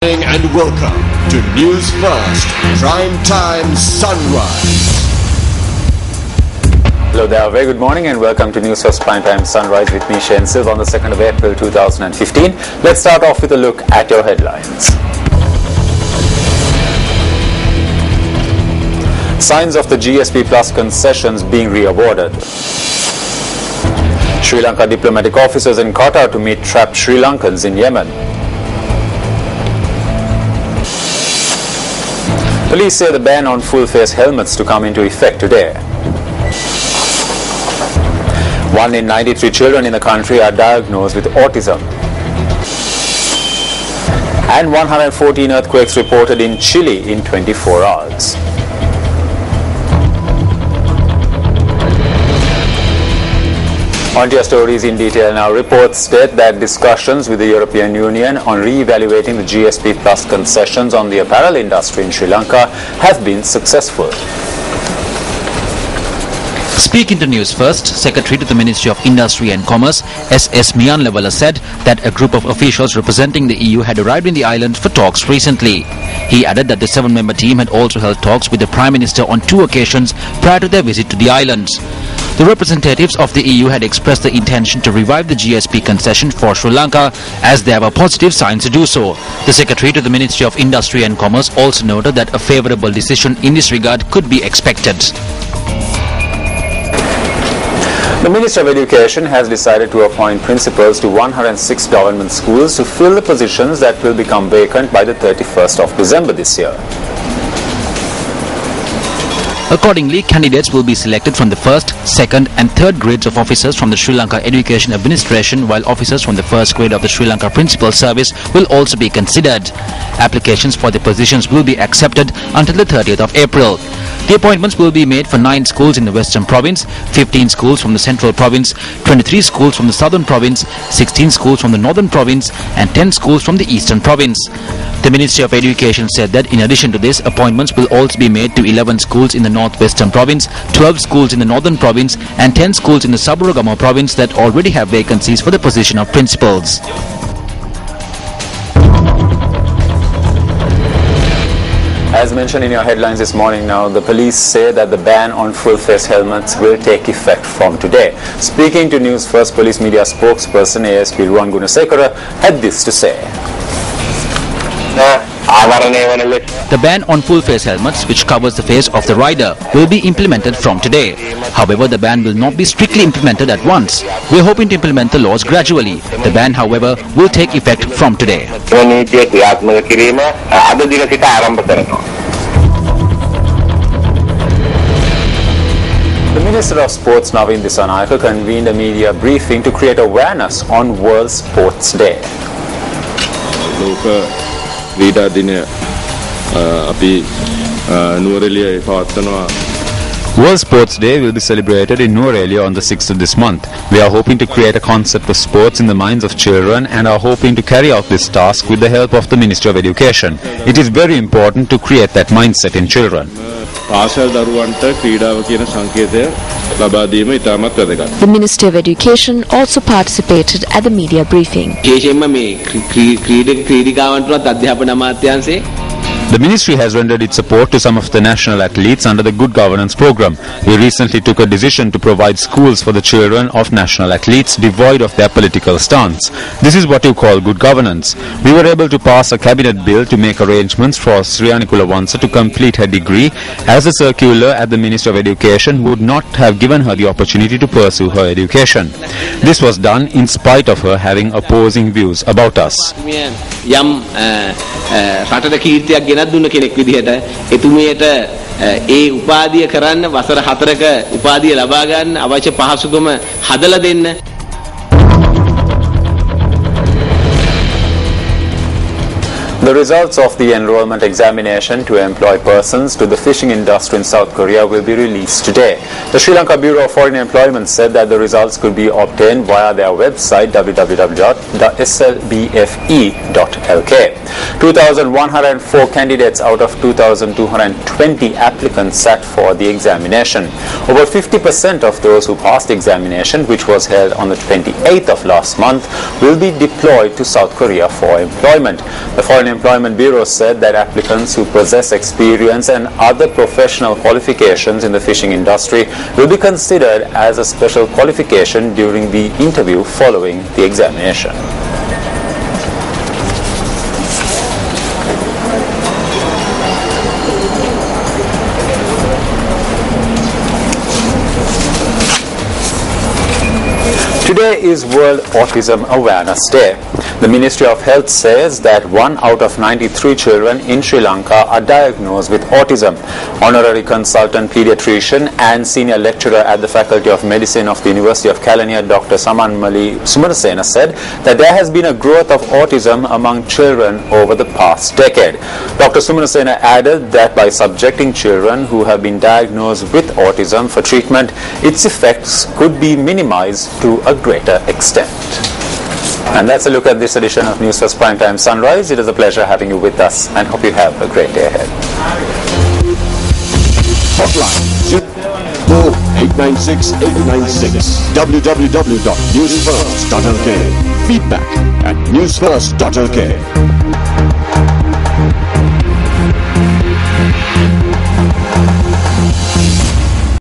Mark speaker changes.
Speaker 1: And welcome to News First Prime Time Sunrise.
Speaker 2: Hello there, very good morning and welcome to News First Prime Time Sunrise with me, Shane Silva, on the 2nd of April 2015. Let's start off with a look at your headlines. Signs of the GSP Plus concessions being re-awarded. Sri Lanka diplomatic officers in Qatar to meet trapped Sri Lankans in Yemen. Police say the ban on full-face helmets to come into effect today. 1 in 93 children in the country are diagnosed with autism. And 114 earthquakes reported in Chile in 24 hours. On to your stories in detail now. Reports state that discussions with the European Union on re-evaluating the GSP Plus concessions on the apparel industry in Sri Lanka have been successful.
Speaker 3: Speaking to News First, Secretary to the Ministry of Industry and Commerce, S.S. Miyanlevala, said that a group of officials representing the EU had arrived in the island for talks recently. He added that the 7-member team had also held talks with the Prime Minister on 2 occasions prior to their visit to the islands. The representatives of the EU had expressed the intention to revive the GSP concession for Sri Lanka as they have a positive sign to do so. The Secretary to the Ministry of Industry and Commerce also noted that a favourable decision in this regard could be expected.
Speaker 2: The Minister of Education has decided to appoint principals to 106 government schools to fill the positions that will become vacant by the 31st of December this year.
Speaker 3: Accordingly, candidates will be selected from the 1st, 2nd and 3rd grades of officers from the Sri Lanka Education Administration, while officers from the 1st grade of the Sri Lanka Principal Service will also be considered. Applications for the positions will be accepted until the 30th of April. The appointments will be made for 9 schools in the Western Province, 15 schools from the Central Province, 23 schools from the Southern Province, 16 schools from the Northern Province and 10 schools from the Eastern Province. The Ministry of Education said that in addition to this, appointments will also be made to 11 schools in the Northwestern Province, 12 schools in the Northern Province and 10 schools in the Sabaragama Province that already have vacancies for the position of principals.
Speaker 2: As mentioned in your headlines this morning now, the police say that the ban on full-face helmets will take effect from today. Speaking to News First, police media spokesperson ASP Ruwan Gunasekara had this to say.
Speaker 3: The ban on full-face helmets, which covers the face of the rider, will be implemented from today. However, the ban will not be strictly implemented at once. We are hoping to implement the laws gradually. The ban, however, will take effect from today.
Speaker 2: The Minister of Sports Navin Disanayake convened a media briefing to create awareness on World Sports Day.
Speaker 4: ක්‍රීඩා දිනය අපි නුවරඑළියේ පවත්වනවා.
Speaker 5: World Sports Day will be celebrated in Norelia on the 6th of this month. We are hoping to create a concept of sports in the minds of children and are hoping to carry out this task with the help of the Ministry of Education. It is very important to create that mindset in children.
Speaker 4: පාසල් දරුවන්ට ක්‍රීඩාව කියන සංකේතය ලබා දීම ඉතාමත් වැදගත්.
Speaker 6: The Ministry of Education also participated at the media briefing.
Speaker 5: The ministry has rendered its support to some of the national athletes under the Good Governance program. We recently took a decision to provide schools for the children of national athletes devoid of their political stance. This is what you call good governance. We were able to pass a cabinet bill to make arrangements for Sriyanikula Wansa to complete her degree, as a circular at the Ministry of Education would not have given her the opportunity to pursue her education. This was done in spite of her having opposing views about us.
Speaker 7: දුන්න කෙනෙක් විදිහට එතුමියට ඒ උපාධිය කරන්න වසර 4ක උපාධිය ලබා ගන්න අවශ්‍ය පහසුකම හදලා දෙන්න.
Speaker 2: The results of the enrollment examination to employ persons to the fishing industry in South Korea will be released today. The Sri Lanka Bureau of Foreign Employment said that the results could be obtained via their website www.slbfe.lk. 2,104 candidates out of 2,220 applicants sat for the examination. Over 50% of those who passed the examination, which was held on the 28th of last month, will be deployed to South Korea for employment. The Foreign Employment Bureau said that applicants who possess experience and other professional qualifications in the fishing industry will be considered as a special qualification during the interview following the examination. Today is World Autism Awareness Day. The Ministry of Health says that 1 out of 93 children in Sri Lanka are diagnosed with autism. Honorary consultant pediatrician and senior lecturer at the Faculty of Medicine of the University of Kelaniya, Dr. Samanmali Sumanasena, said that there has been a growth of autism among children over the past decade. Dr. Sumanasena added that by subjecting children who have been diagnosed with autism for treatment, its effects could be minimized to a greater extent. And that's a look at this edition of Newsfirst Primetime Sunrise. It is a pleasure having you with us and hope you have a great day ahead.
Speaker 1: Hotline 896 www.newsfirst.lk. Feedback at newsfirst.lk.